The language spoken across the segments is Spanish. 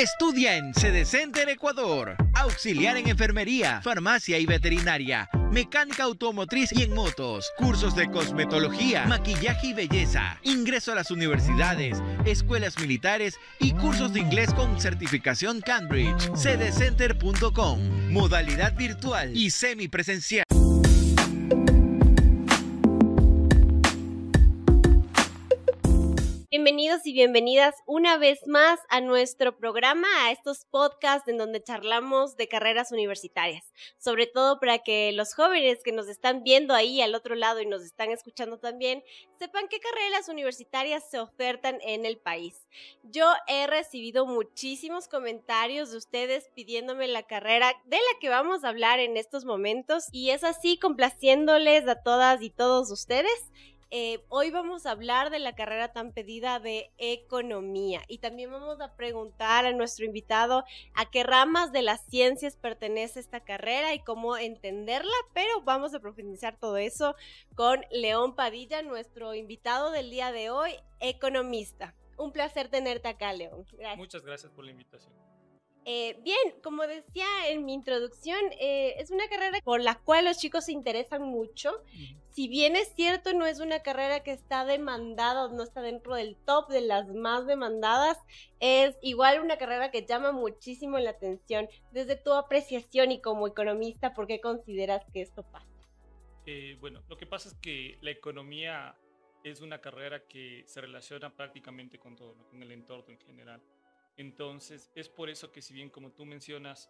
Estudia en Sede Center Ecuador. Auxiliar en enfermería, farmacia y veterinaria, mecánica automotriz y en motos, cursos de cosmetología, maquillaje y belleza, ingreso a las universidades, escuelas militares y cursos de inglés con certificación Cambridge. Sedecenter.com, modalidad virtual y semipresencial. Bienvenidos y bienvenidas una vez más a nuestro programa, a estos podcasts en donde charlamos de carreras universitarias, sobre todo para que los jóvenes que nos están viendo ahí al otro lado y nos están escuchando también, sepan qué carreras universitarias se ofertan en el país. Yo he recibido muchísimos comentarios de ustedes pidiéndome la carrera de la que vamos a hablar en estos momentos y es así complaciéndoles a todas y todos ustedes. Hoy vamos a hablar de la carrera tan pedida de economía y también vamos a preguntar a nuestro invitado a qué ramas de las ciencias pertenece esta carrera y cómo entenderla, pero vamos a profundizar todo eso con León Padilla, nuestro invitado del día de hoy, economista. Un placer tenerte acá, León. Gracias. Muchas gracias por la invitación. Bien, como decía en mi introducción, es una carrera por la cual los chicos se interesan mucho. Si bien es cierto, no es una carrera que está demandada, no está dentro del top de las más demandadas, es igual una carrera que llama muchísimo la atención. Desde tu apreciación y como economista, ¿por qué consideras que esto pasa? Bueno, lo que pasa es que la economía es una carrera que se relaciona prácticamente con todo, ¿no? Con el entorno en general. Entonces, es por eso que si bien, como tú mencionas,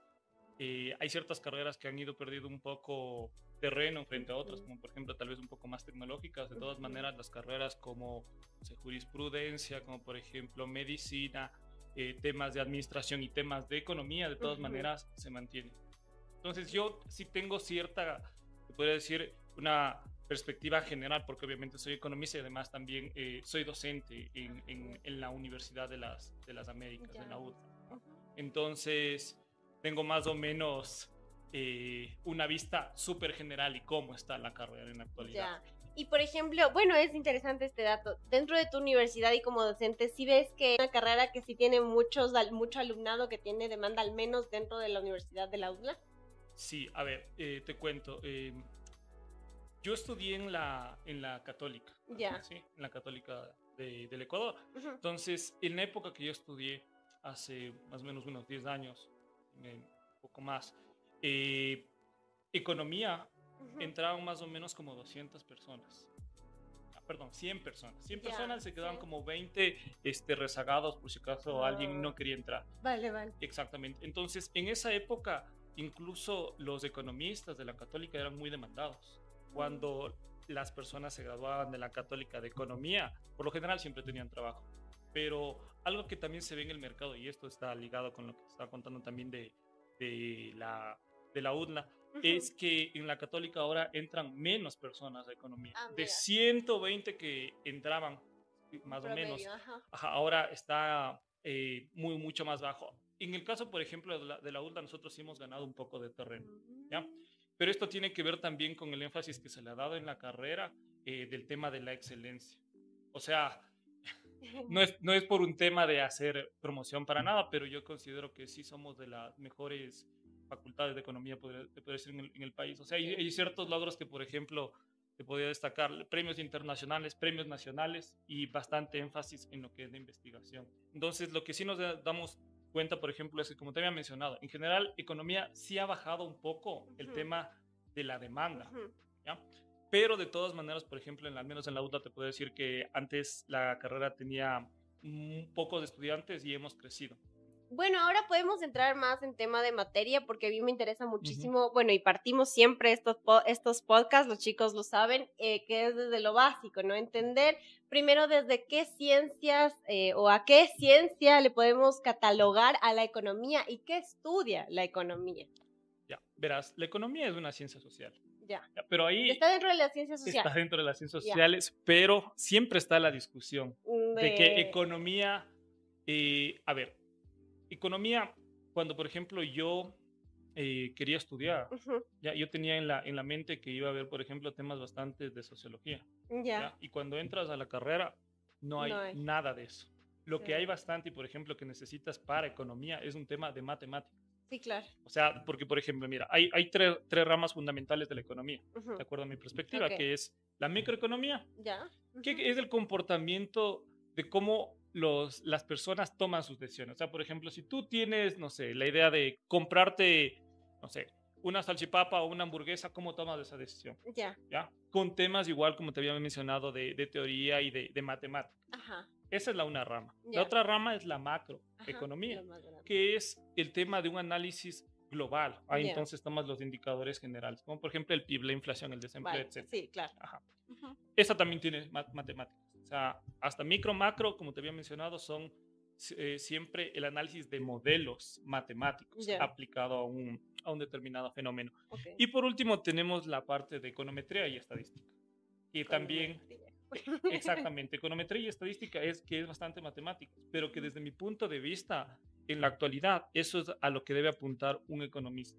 hay ciertas carreras que han ido perdiendo un poco terreno frente a otras, como por ejemplo tal vez un poco más tecnológicas. De todas maneras, las carreras como jurisprudencia, como por ejemplo medicina, temas de administración y temas de economía, de todas maneras se mantienen. Entonces, yo sí tengo cierta, se podría decir, una perspectiva general, porque obviamente soy economista y además también soy docente en la Universidad de las Américas, en la UDLA. Entonces, tengo más o menos una vista súper general y cómo está la carrera en la actualidad. Ya. Y por ejemplo, bueno, es interesante este dato. Dentro de tu universidad y como docente, ¿sí ves que es una carrera que sí tiene mucho alumnado que tiene demanda, al menos dentro de la Universidad de la UDLA? Sí, a ver, te cuento. Yo estudié en la Católica, Ya. ¿sí? En la Católica del Ecuador. Entonces, en la época que yo estudié, hace más o menos unos 10 años, un poco más, economía, entraban más o menos como 200 personas. Perdón, 100 personas. 100 personas, se quedaban como 20 rezagados por si acaso alguien no quería entrar. Vale. Exactamente. Entonces, en esa época, incluso los economistas de la Católica eran muy demandados. Cuando las personas se graduaban de la Católica de Economía, por lo general siempre tenían trabajo. Pero algo que también se ve en el mercado, y esto está ligado con lo que te estaba contando también de la UDLA, es que en la Católica ahora entran menos personas a Economía. De 120 que entraban, más o menos, ahora está mucho más bajo. En el caso, por ejemplo, de la UDLA, nosotros sí hemos ganado un poco de terreno, ¿ya? Pero esto tiene que ver también con el énfasis que se le ha dado en la carrera del tema de la excelencia. O sea, no es por un tema de hacer promoción para nada, pero yo considero que sí somos de las mejores facultades de economía, podría decir, en el país. O sea, hay ciertos logros que, por ejemplo, te podría destacar, premios internacionales, premios nacionales y bastante énfasis en lo que es la investigación. Entonces, lo que sí nos damos cuenta, por ejemplo, es que, como te había mencionado, en general, economía sí ha bajado un poco el tema de la demanda, ¿ya? Pero de todas maneras, por ejemplo, al menos en la UDLA te puedo decir que antes la carrera tenía pocos estudiantes y hemos crecido. Bueno, ahora podemos entrar más en tema de materia porque a mí me interesa muchísimo, bueno, y partimos siempre estos podcasts, los chicos lo saben, que es desde lo básico, ¿no? Entender primero desde qué ciencias o a qué ciencia le podemos catalogar a la economía y qué estudia la economía. Ya, verás, la economía es una ciencia social. Ya, pero ahí está dentro de las ciencias sociales. Está dentro de las ciencias sociales, pero siempre está la discusión de que economía, a ver, economía, cuando por ejemplo yo quería estudiar, ya, yo tenía en la mente que iba a haber, por ejemplo, temas bastante de sociología. ¿Ya? Y cuando entras a la carrera, no hay nada de eso. Lo Sí. que hay bastante, y por ejemplo, que necesitas para economía es un tema de matemáticas. Sí, claro. O sea, porque por ejemplo, mira, hay tres ramas fundamentales de la economía, Ujú. de acuerdo a mi perspectiva, Ok. que es la microeconomía, Ya. que Ujú. es el comportamiento de cómo las personas toman sus decisiones. O sea, por ejemplo, si tú tienes, no sé, la idea de comprarte, no sé, una salchipapa o una hamburguesa, ¿cómo tomas esa decisión? Ya. ¿Ya? Con temas igual, como te había mencionado, de teoría y de matemáticas. Ajá. Esa es la una rama. La Ya. otra rama es la Ajá. macroeconomía, Lo más grande. que es el tema de un análisis global. Ahí Ya. entonces tomas los indicadores generales, como por ejemplo el PIB, la inflación, el desempleo, Vale. etc. Sí, claro. Ajá. Ujú. Esa también tiene matemáticas. O sea, hasta micro, macro, como te había mencionado, son siempre el análisis de modelos matemáticos Ya. aplicado a un determinado fenómeno. Ok. Y por último tenemos la parte de econometría y estadística, que también, exactamente, econometría y estadística es que es bastante matemático, pero que desde mi punto de vista, en la actualidad, eso es a lo que debe apuntar un economista.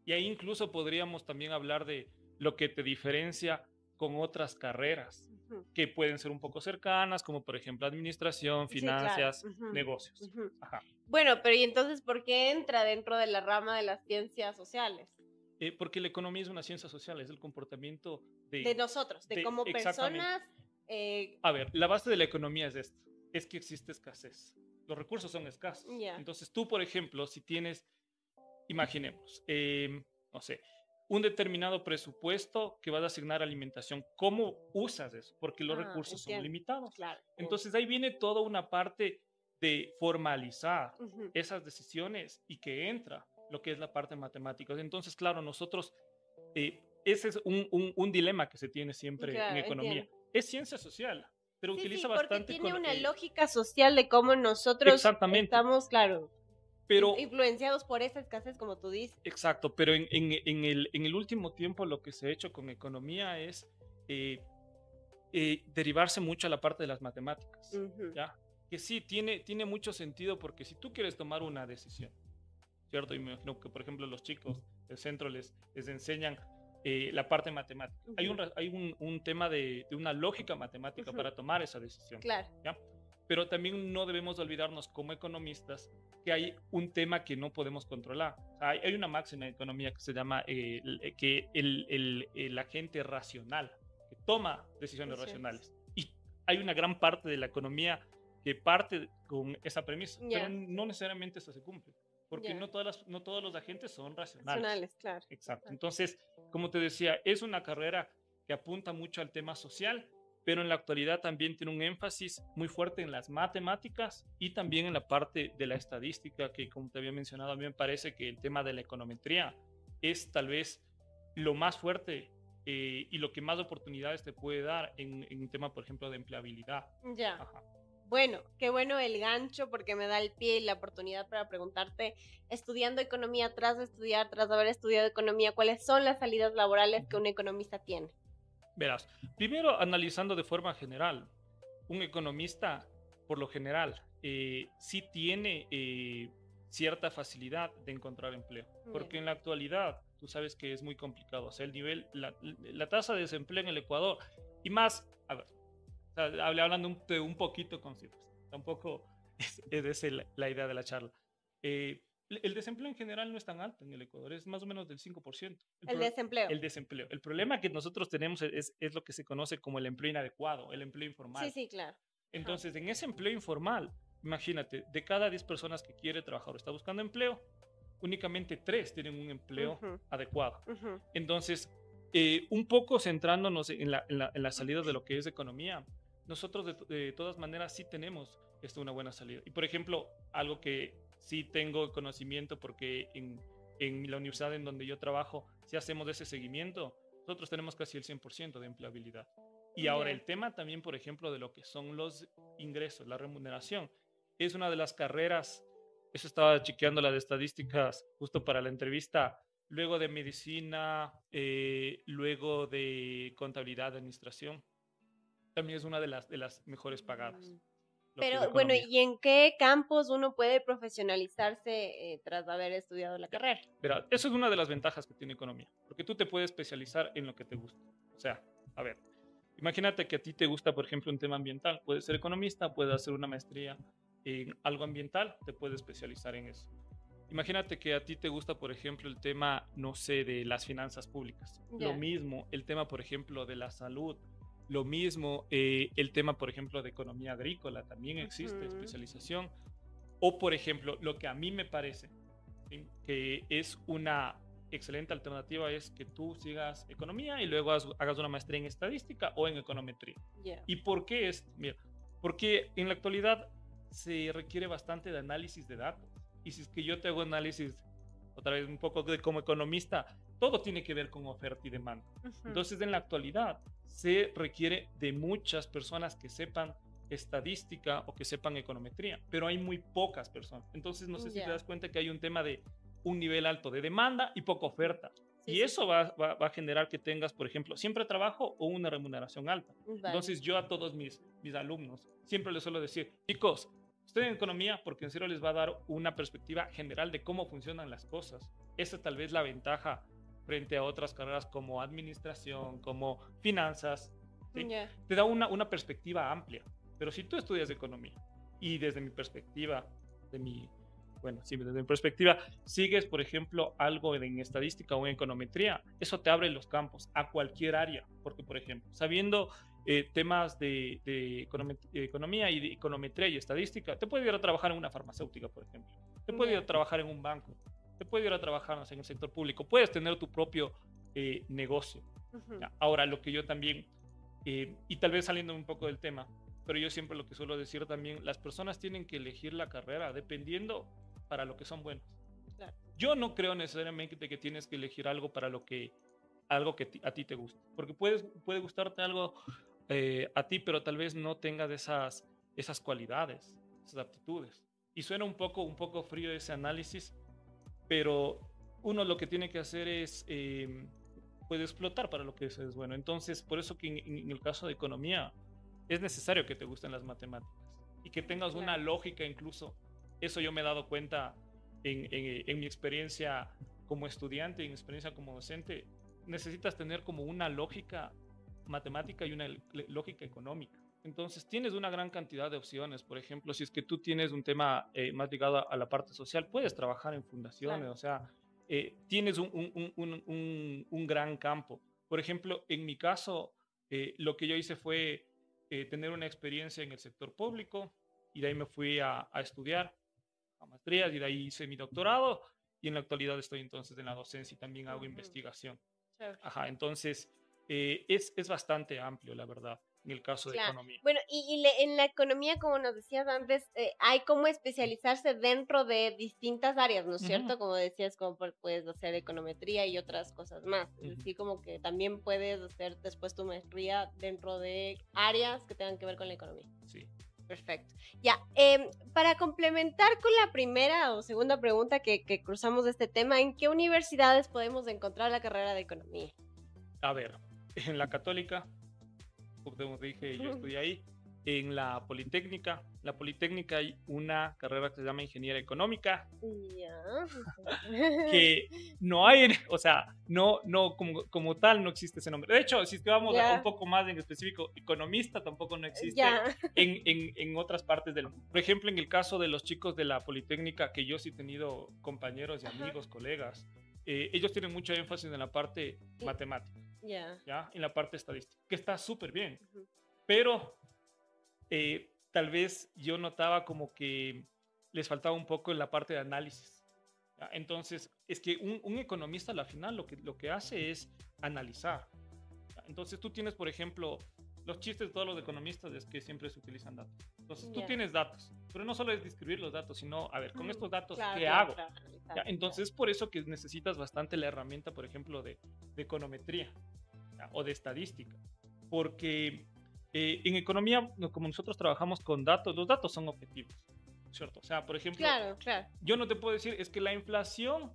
Y ahí incluso podríamos también hablar de lo que te diferencia con otras carreras Ujú. que pueden ser un poco cercanas, como por ejemplo administración, Sí, claro. finanzas, Ujú. negocios. Ujú. Ajá. Bueno, pero ¿y entonces por qué entra dentro de la rama de las ciencias sociales? Porque la economía es una ciencia social, es el comportamiento De nosotros, de como exactamente. personas. A ver, la base de la economía es esto, es que existe escasez. Los recursos son escasos. Ya. Entonces tú, por ejemplo, si tienes, imaginemos, no sé, un determinado presupuesto que vas a asignar a alimentación, ¿cómo usas eso? Porque los recursos son Entiendo. limitados. Claro. Entonces ahí viene toda una parte de formalizar Ujú. esas decisiones y que entra lo que es la parte matemática. Entonces, claro, nosotros, ese es un dilema que se tiene siempre en Claro, economía. entiendo. Es ciencia social, pero Sí, utiliza sí, porque bastante tiene con... una lógica social de cómo nosotros exactamente, estamos, claro, pero... influenciados por esa escasez, como tú dices. Exacto, pero en el último tiempo lo que se ha hecho con economía es eh, derivarse mucho a la parte de las matemáticas, Ujú. ¿ya? Que sí, tiene mucho sentido porque si tú quieres tomar una decisión, ¿cierto? Y me imagino que, por ejemplo, los chicos del centro les enseñan la parte matemática. Hay Ujú. hay un tema de una lógica matemática Ujú. para tomar esa decisión, Claro. ¿ya? Pero también no debemos olvidarnos como economistas que hay un tema que no podemos controlar. O sea, hay una máxima en economía que se llama que el agente racional, que toma decisiones Así es. racionales. Y hay una gran parte de la economía que parte con esa premisa, pero Ya. no necesariamente eso se cumple, porque Ya. no todos los agentes son racionales. Racionales, claro. Exacto. Entonces, como te decía, es una carrera que apunta mucho al tema social, pero en la actualidad también tiene un énfasis muy fuerte en las matemáticas y también en la parte de la estadística, que como te había mencionado, a mí me parece que el tema de la econometría es tal vez lo más fuerte y lo que más oportunidades te puede dar en un tema, por ejemplo, de empleabilidad. Ya. Ajá. Bueno, qué bueno el gancho porque me da el pie y la oportunidad para preguntarte, estudiando economía, tras haber estudiado economía, ¿cuáles son las salidas laborales que un economista tiene? Verás, primero analizando de forma general, un economista, por lo general, sí tiene cierta facilidad de encontrar empleo, porque Bien. en la actualidad tú sabes que es muy complicado, o sea, el nivel, la tasa de desempleo en el Ecuador, y más, a ver, o sea, hablando de un poquito con cifras, tampoco es esa la idea de la charla. El desempleo en general no es tan alto en el Ecuador, es más o menos del 5%. El desempleo. El desempleo. El problema que nosotros tenemos es lo que se conoce como el empleo inadecuado, el empleo informal. Sí, sí, claro. Entonces, en ese empleo informal, imagínate, de cada 10 personas que quiere trabajar o está buscando empleo, únicamente 3 tienen un empleo adecuado. Entonces, un poco centrándonos en la salida de lo que es economía, nosotros de todas maneras sí tenemos una buena salida. Y por ejemplo, algo que sí tengo conocimiento porque en la universidad en donde yo trabajo, si hacemos ese seguimiento, nosotros tenemos casi el 100% de empleabilidad. Y ahora el tema también, por ejemplo, de lo que son los ingresos, la remuneración, es una de las carreras, eso estaba chequeando las estadísticas justo para la entrevista, luego de medicina, luego de contabilidad, administración, también es una de las mejores pagadas. Pero bueno, ¿y en qué campos uno puede profesionalizarse tras haber estudiado la carrera? Verá, eso es una de las ventajas que tiene economía, porque tú te puedes especializar en lo que te gusta. O sea, a ver, imagínate que a ti te gusta, por ejemplo, un tema ambiental. Puedes ser economista, puedes hacer una maestría en algo ambiental, te puedes especializar en eso. Imagínate que a ti te gusta, por ejemplo, el tema, no sé, de las finanzas públicas. Ya. Lo mismo, el tema, por ejemplo, de la salud. Lo mismo, el tema, por ejemplo, de economía agrícola. También existe especialización. O, por ejemplo, lo que a mí me parece, ¿sí?, que es una excelente alternativa es que tú sigas economía y luego hagas una maestría en estadística o en econometría. Yeah. ¿Y por qué esto? Mira, porque en la actualidad se requiere bastante de análisis de datos. Y si es que yo te hago análisis, otra vez un poco como economista, todo tiene que ver con oferta y demanda. Entonces, en la actualidad se requiere de muchas personas que sepan estadística o que sepan econometría, pero hay muy pocas personas. Entonces, no sé si te das cuenta que hay un tema de un nivel alto de demanda y poca oferta. Sí, y eso va a generar que tengas, por ejemplo, siempre trabajo o una remuneración alta. Vale. Entonces, yo a todos mis alumnos siempre les suelo decir, chicos, estudien economía porque en serio les va a dar una perspectiva general de cómo funcionan las cosas. Esa tal vez la ventaja frente a otras carreras como administración, como finanzas, ¿sí? Yeah. Te da una perspectiva amplia. Pero si tú estudias economía y desde mi perspectiva, desde mi perspectiva, sigues, por ejemplo, algo en estadística o en econometría, eso te abre los campos a cualquier área. Porque, por ejemplo, sabiendo temas de economía y de econometría y estadística, te puedes ir a trabajar en una farmacéutica, por ejemplo. Te puedes ir a trabajar en un banco. Te puedes ir a trabajar, no sé, en el sector público. Puedes tener tu propio negocio. Ahora, lo que yo también, y tal vez saliendo un poco del tema, pero yo siempre lo que suelo decir también, las personas tienen que elegir la carrera dependiendo para lo que son buenos. Claro. Yo no creo necesariamente que tienes que elegir algo para algo que a ti te guste, porque puede gustarte algo a ti, pero tal vez no tengas esas cualidades, esas aptitudes. Y suena un poco frío ese análisis, pero uno lo que tiene que hacer es puede explotar para lo que es bueno. Entonces, por eso que en el caso de economía es necesario que te gusten las matemáticas y que tengas una lógica incluso. Eso yo me he dado cuenta en mi experiencia como estudiante, en mi experiencia como docente. Necesitas tener como una lógica matemática y una lógica económica. Entonces tienes una gran cantidad de opciones. Por ejemplo, si es que tú tienes un tema más ligado a la parte social, puedes trabajar en fundaciones. Claro. O sea, tienes un gran campo. Por ejemplo, en mi caso, lo que yo hice fue tener una experiencia en el sector público y de ahí me fui a estudiar a maestrías y de ahí hice mi doctorado y en la actualidad estoy entonces en la docencia y también hago investigación. Ajá, entonces es bastante amplio, la verdad, en el caso de economía. Bueno, en la economía, como nos decías antes, hay como especializarse dentro de distintas áreas, ¿no es cierto? Como decías, como puedes hacer econometría y otras cosas más. Es decir, como que también puedes hacer después tu maestría dentro de áreas que tengan que ver con la economía. Sí. Perfecto. Ya, para complementar con la primera o segunda pregunta que cruzamos de este tema, ¿en qué universidades podemos encontrar la carrera de economía? A ver, en la Católica, como te dije, yo estudié ahí. En la Politécnica hay una carrera que se llama Ingeniería Económica. Que no hay, o sea, no como tal no existe ese nombre. De hecho, si es que vamos a un poco más en específico, economista tampoco no existe en otras partes del mundo. Por ejemplo, en el caso de los chicos de la Politécnica, que yo sí he tenido compañeros y amigos, colegas, ellos tienen mucho énfasis en la parte matemática, ¿ya? En la parte estadística, que está súper bien, pero tal vez yo notaba como que les faltaba un poco en la parte de análisis, ¿ya? Entonces, es que un economista al final lo que hace es analizar, ¿ya? Entonces, tú tienes, por ejemplo, los chistes de todos los economistas es que siempre se utilizan datos. Entonces, tú tienes datos, pero no solo es describir los datos, sino, a ver, con estos datos, ¿qué hago? ¿Ya? Entonces, es por eso que necesitas bastante la herramienta, por ejemplo, de econometría, ¿ya? O de estadística, porque en economía, como nosotros trabajamos con datos, los datos son objetivos, ¿cierto? O sea, por ejemplo, yo no te puedo decir, es que la inflación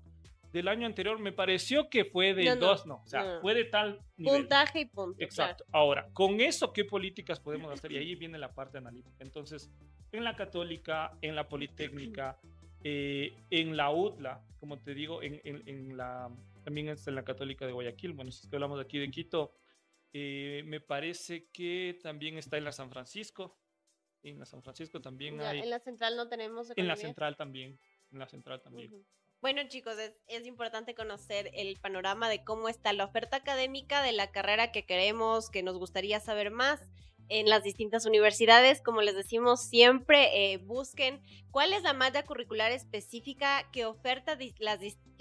del año anterior me pareció que fue de 2, o sea, fue de tal nivel. Puntaje y punto. Exacto. Ahora, con eso, ¿qué políticas podemos hacer? Y ahí viene la parte analítica. Entonces, en la Católica, en la Politécnica, en la UTLA, como te digo, también está en la Católica de Guayaquil, bueno, si es que hablamos de aquí de Quito, me parece que también está en la San Francisco, En la San Francisco también Ya, hay. en la central no tenemos En la economía. central también. En la central también. Ujú. Bueno, chicos, es importante conocer el panorama de cómo está la oferta académica de la carrera que queremos, que nos gustaría saber más en las distintas universidades. Como les decimos siempre, busquen cuál es la malla curricular específica que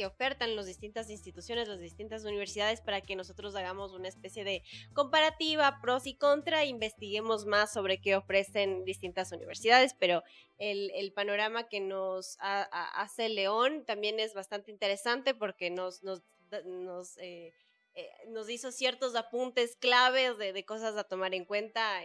que ofertan las distintas instituciones, las distintas universidades, para que nosotros hagamos una especie de comparativa, pros y contra, e investiguemos más sobre qué ofrecen distintas universidades, pero el panorama que nos hace León también es bastante interesante porque nos hizo ciertos apuntes claves de cosas a tomar en cuenta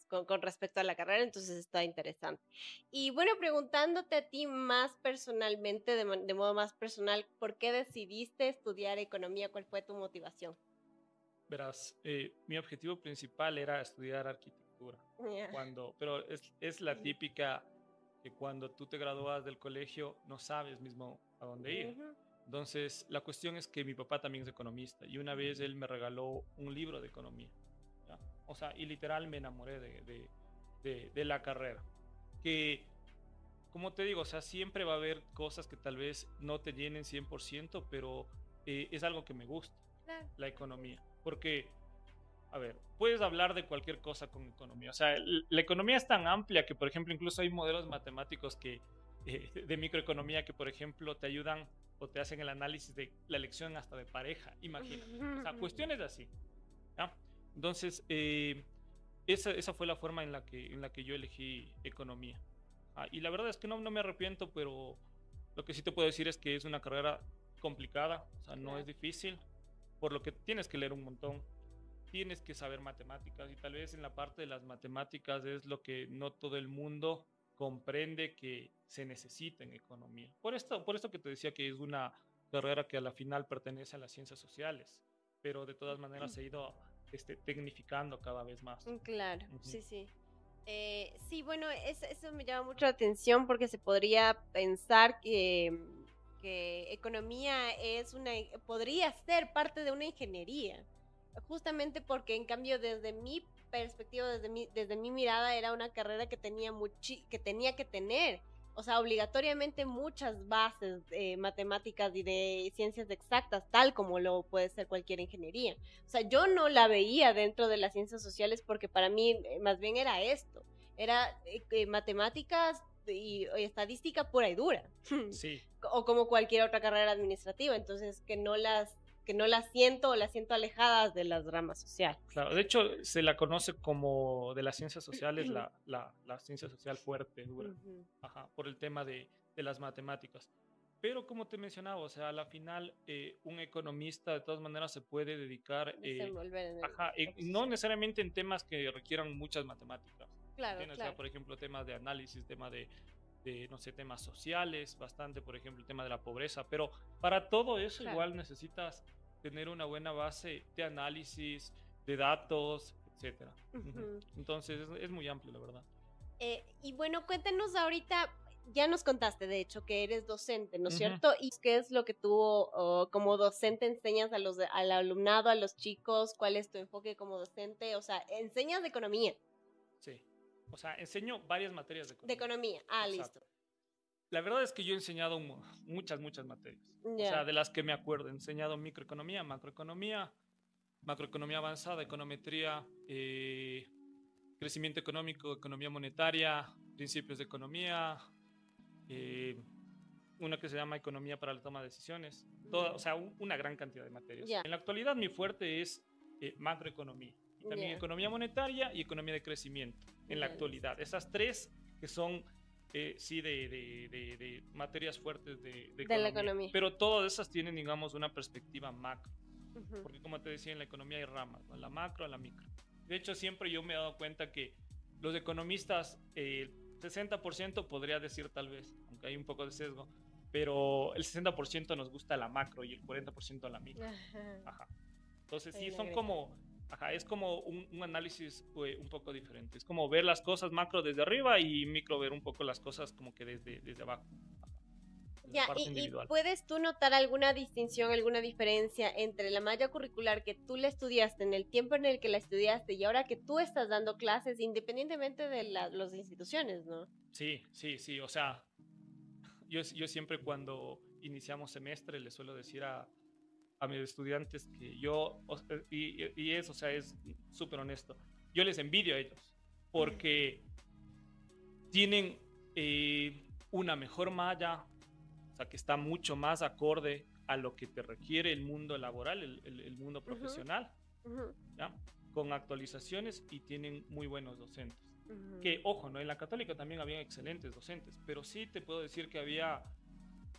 con respecto a la carrera, entonces está interesante. Y bueno, preguntándote a ti más personalmente, de modo más personal, ¿por qué decidiste estudiar economía? ¿Cuál fue tu motivación? Verás, mi objetivo principal era estudiar arquitectura. Yeah. Pero es la típica que cuando tú te gradúas del colegio no sabes mismo a dónde ir. Uh-huh. Entonces, la cuestión es que mi papá también es economista y una vez él me regaló un libro de economía. ¿Ya? O sea, y literal me enamoré de la carrera. Que, como te digo, o sea, siempre va a haber cosas que tal vez no te llenen 100%, pero es algo que me gusta, Claro. la economía. Porque, a ver, puedes hablar de cualquier cosa con economía. O sea, la economía es tan amplia que, por ejemplo, incluso hay modelos matemáticos de microeconomía que, por ejemplo, te ayudan o te hacen el análisis de la elección hasta de pareja, imagínate. O sea, cuestiones así. ¿Ya? Entonces, esa fue la forma en la que yo elegí economía. Y la verdad es que no me arrepiento, pero lo que sí te puedo decir es que es una carrera complicada, o sea, no es difícil, por lo que tienes que leer un montón, tienes que saber matemáticas y tal vez en la parte de las matemáticas es lo que no todo el mundo comprende que se necesita en economía. Por esto que te decía que es una carrera que a la final pertenece a las ciencias sociales, pero de todas maneras se ha ido tecnificando cada vez más. Claro, sí, sí. Sí, bueno, eso me llama mucho la atención porque se podría pensar que economía podría ser parte de una ingeniería, justamente porque en cambio desde mi perspectiva, desde mi mirada, era una carrera que tenía que tener, o sea, obligatoriamente muchas bases matemáticas y de ciencias exactas, tal como lo puede ser cualquier ingeniería. O sea, yo no la veía dentro de las ciencias sociales porque para mí más bien era esto, era matemáticas y estadística pura y dura. Sí. O como cualquier otra carrera administrativa, entonces que no las siento o las siento alejadas de las ramas sociales. Claro, de hecho se la conoce como de las ciencias sociales la ciencia social fuerte, dura, por el tema de las matemáticas. Pero como te mencionaba, o sea, a la final un economista de todas maneras se puede dedicar, no necesariamente en temas que requieran muchas matemáticas. Claro, claro. O sea, por ejemplo, temas de análisis, temas de no sé, temas sociales, bastante, por ejemplo, el tema de la pobreza, pero para todo eso igual necesitas tener una buena base de análisis, de datos, etcétera. Entonces es muy amplio, la verdad. Y bueno, cuéntanos ahorita, ya nos contaste de hecho que eres docente, ¿no es cierto? ¿Y qué es lo que tú como docente enseñas al alumnado, a los chicos? ¿Cuál es tu enfoque como docente? O sea, enseñas de economía. Sí, o sea, enseño varias materias de economía. De economía, listo. La verdad es que yo he enseñado muchas materias. O sea, de las que me acuerdo. He enseñado microeconomía, macroeconomía avanzada, econometría, crecimiento económico, economía monetaria, principios de economía, una que se llama economía para la toma de decisiones. O sea, una gran cantidad de materias. En la actualidad mi fuerte es macroeconomía. Y también economía monetaria y economía de crecimiento. En la actualidad. Esas tres que son... sí, de materias fuertes de la economía. Pero todas esas tienen, digamos, una perspectiva macro. Porque como te decía, en la economía hay ramas, ¿no? A la macro, a la micro. De hecho, siempre yo me he dado cuenta que los economistas, 60% podría decir tal vez, aunque hay un poco de sesgo, pero el 60% nos gusta la macro y el 40% la micro. Entonces, sí, son como... es como un análisis un poco diferente. Es como ver las cosas macro desde arriba y micro ver un poco las cosas como que desde abajo. Ya, la parte y individual. ¿puedes tú notar alguna distinción, alguna diferencia entre la malla curricular que tú la estudiaste en el tiempo en el que la estudiaste y ahora que tú estás dando clases, independientemente de las instituciones, ¿no? Sí, o sea, yo siempre cuando iniciamos semestre les suelo decir a mis estudiantes que o sea, es súper honesto, yo les envidio a ellos porque tienen una mejor malla, o sea, que está mucho más acorde a lo que te requiere el mundo laboral, el mundo profesional, ¿ya? Con actualizaciones y tienen muy buenos docentes. Que, ojo, ¿no? En la Católica también habían excelentes docentes, pero sí te puedo decir que había,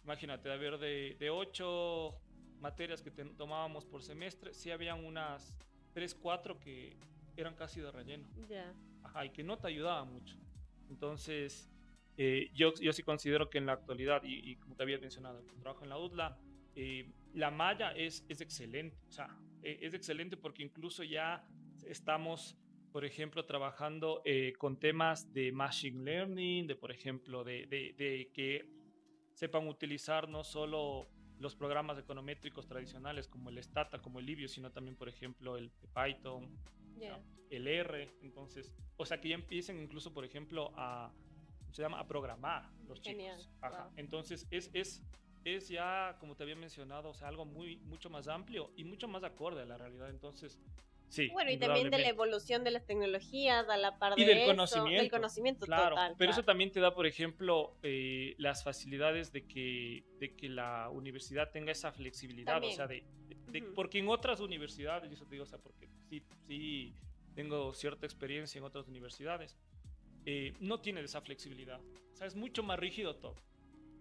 imagínate, de 8 materias que tomábamos por semestre, sí habían unas 3, 4 que eran casi de relleno. Yeah. Ajá, y que no te ayudaban mucho. Entonces, yo sí considero que en la actualidad, y como te había mencionado, que trabajo en la UDLA, la malla es excelente. O sea, es excelente porque incluso ya estamos, por ejemplo, trabajando con temas de machine learning, de, por ejemplo, de que sepan utilizar no solo los programas econométricos tradicionales como el Stata, como el Libio, sino también, por ejemplo, el Python, el R. Entonces, o sea, que ya empiecen incluso, por ejemplo, a programar los chicos. Ajá. Wow. Entonces, es ya, como te había mencionado, o sea, algo mucho más amplio y mucho más acorde a la realidad. Entonces, sí. Bueno, y también de la evolución de las tecnologías a la par de del conocimiento. Del conocimiento, claro, total. Pero eso también te da, por ejemplo, las facilidades de que la universidad tenga esa flexibilidad. También. O sea, porque en otras universidades, yo te digo, o sea, porque sí tengo cierta experiencia en otras universidades, no tiene esa flexibilidad. O sea, es mucho más rígido todo.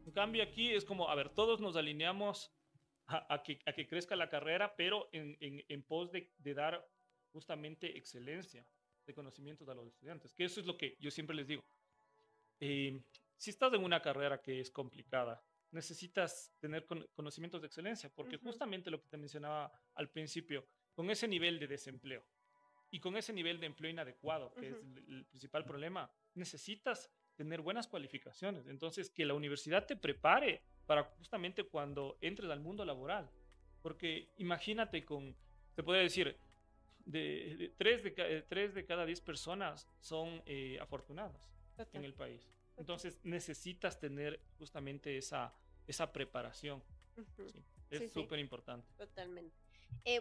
En cambio, aquí es como, a ver, todos nos alineamos a que crezca la carrera, pero en pos de dar justamente excelencia de conocimientos a los estudiantes, que eso es lo que yo siempre les digo. Si estás en una carrera que es complicada, necesitas tener conocimientos de excelencia, porque justamente lo que te mencionaba al principio, con ese nivel de desempleo y con ese nivel de empleo inadecuado, que es el principal problema, necesitas tener buenas cualificaciones. Entonces, que la universidad te prepare para justamente cuando entres al mundo laboral, porque imagínate te puede decir, de 3 de cada 10 personas son afortunadas en el país. Entonces necesitas tener justamente esa preparación. ¿Sí? Es súper importante. Totalmente.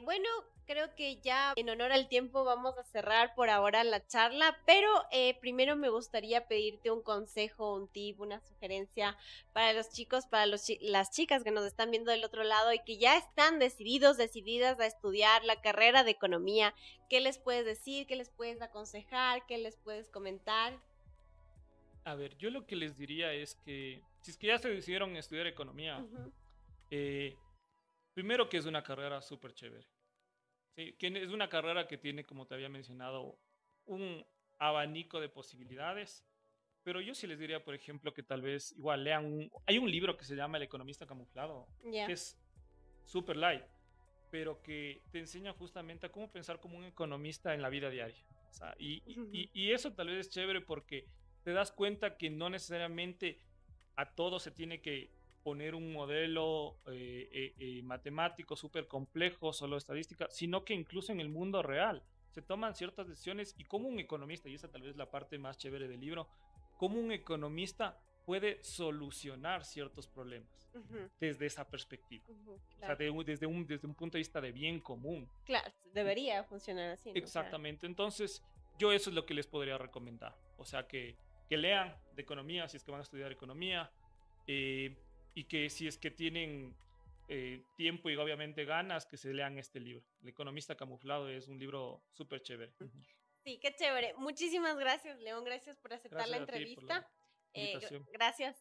Bueno, creo que ya en honor al tiempo vamos a cerrar por ahora la charla, pero primero me gustaría pedirte un consejo, un tip, una sugerencia para los chicos, para las chicas que nos están viendo del otro lado y que ya están decididas a estudiar la carrera de economía. ¿Qué les puedes decir? ¿Qué les puedes aconsejar? ¿Qué les puedes comentar? A ver, yo lo que les diría es que si es que ya se decidieron estudiar economía, primero que es una carrera súper chévere. ¿Sí? Que es una carrera que tiene, como te había mencionado, un abanico de posibilidades. Pero yo sí les diría, por ejemplo, que tal vez igual lean hay un libro que se llama El economista camuflado, que es súper light, pero que te enseña justamente a cómo pensar como un economista en la vida diaria. O sea, y eso tal vez es chévere porque te das cuenta que no necesariamente a todo se tiene que poner un modelo matemático súper complejo, solo estadística, sino que incluso en el mundo real se toman ciertas decisiones y como un economista, y esa tal vez es la parte más chévere del libro, como un economista puede solucionar ciertos problemas desde esa perspectiva. Claro. O sea, desde un punto de vista de bien común. Claro, debería funcionar así, ¿no? Exactamente. Entonces, yo eso es lo que les podría recomendar. O sea, que lean de economía si es que van a estudiar economía, y que si es que tienen tiempo y obviamente ganas, que se lean este libro. El economista camuflado es un libro súper chévere. Sí, qué chévere. Muchísimas gracias, León. Gracias por aceptar la entrevista. Gracias.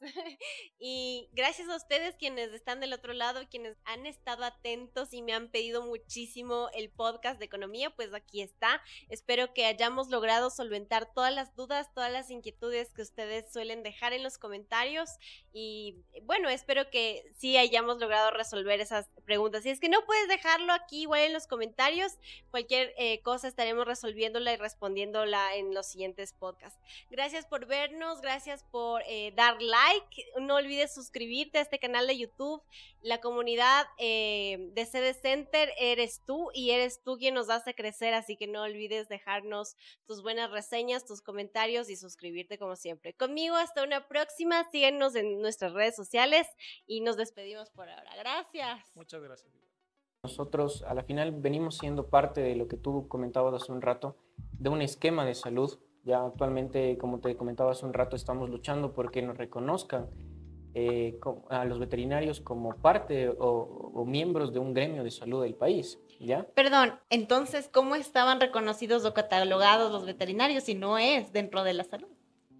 Y gracias a ustedes quienes están del otro lado, quienes han estado atentos y me han pedido muchísimo el podcast de economía, pues aquí está. Espero que hayamos logrado solventar todas las dudas, todas las inquietudes que ustedes suelen dejar en los comentarios y bueno, espero que sí hayamos logrado resolver esas preguntas. Si es que no puedes dejarlo aquí igual en los comentarios, cualquier cosa estaremos resolviéndola y respondiéndola en los siguientes podcasts. Gracias por vernos, gracias por por dar like. No olvides suscribirte a este canal de YouTube. La comunidad de CD Center eres tú y eres tú quien nos hace crecer, así que no olvides dejarnos tus buenas reseñas, tus comentarios y suscribirte como siempre. Conmigo hasta una próxima. Síguenos en nuestras redes sociales y nos despedimos por ahora. Gracias. Muchas gracias. Nosotros a la final venimos siendo parte de lo que tú comentabas hace un rato, de un esquema de salud. Ya actualmente, como te comentaba hace un rato, estamos luchando porque nos reconozcan a los veterinarios como parte o miembros de un gremio de salud del país, ¿ya? Perdón, entonces, ¿cómo estaban reconocidos o catalogados los veterinarios si no es dentro de la salud?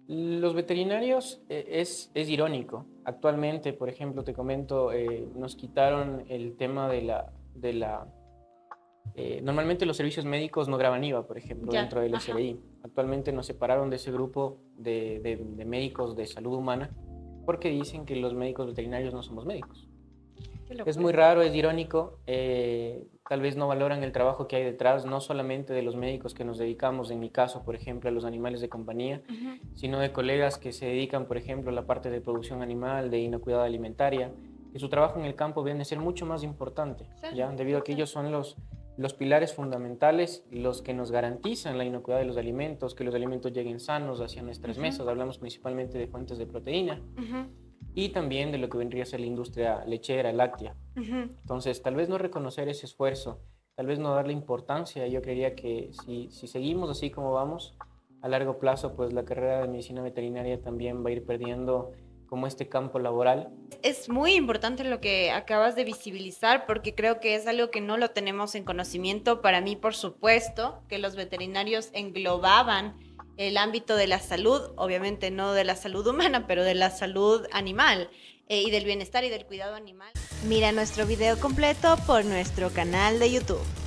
Los veterinarios es irónico. Actualmente, por ejemplo, te comento, nos quitaron el tema normalmente los servicios médicos no graban IVA, por ejemplo, dentro del SRI. Actualmente nos separaron de ese grupo de médicos de salud humana porque dicen que los médicos veterinarios no somos médicos. Es muy raro, es irónico. Tal vez no valoran el trabajo que hay detrás, no solamente de los médicos que nos dedicamos, en mi caso, por ejemplo, a los animales de compañía, sino de colegas que se dedican, por ejemplo, a la parte de producción animal, de inocuidad alimentaria, que su trabajo en el campo viene a ser mucho más importante, ¿ya? Debido a que ellos son los pilares fundamentales, los que nos garantizan la inocuidad de los alimentos, que los alimentos lleguen sanos hacia nuestras mesas. Hablamos principalmente de fuentes de proteína y también de lo que vendría a ser la industria lechera, láctea. Entonces, tal vez no reconocer ese esfuerzo, tal vez no darle importancia. Yo creería que si seguimos así como vamos, a largo plazo, pues la carrera de medicina veterinaria también va a ir perdiendo como este campo laboral. Es muy importante lo que acabas de visibilizar porque creo que es algo que no lo tenemos en conocimiento. Para mí, por supuesto, que los veterinarios englobaban el ámbito de la salud, obviamente no de la salud humana, pero de la salud animal y del bienestar y del cuidado animal. Mira nuestro video completo por nuestro canal de YouTube.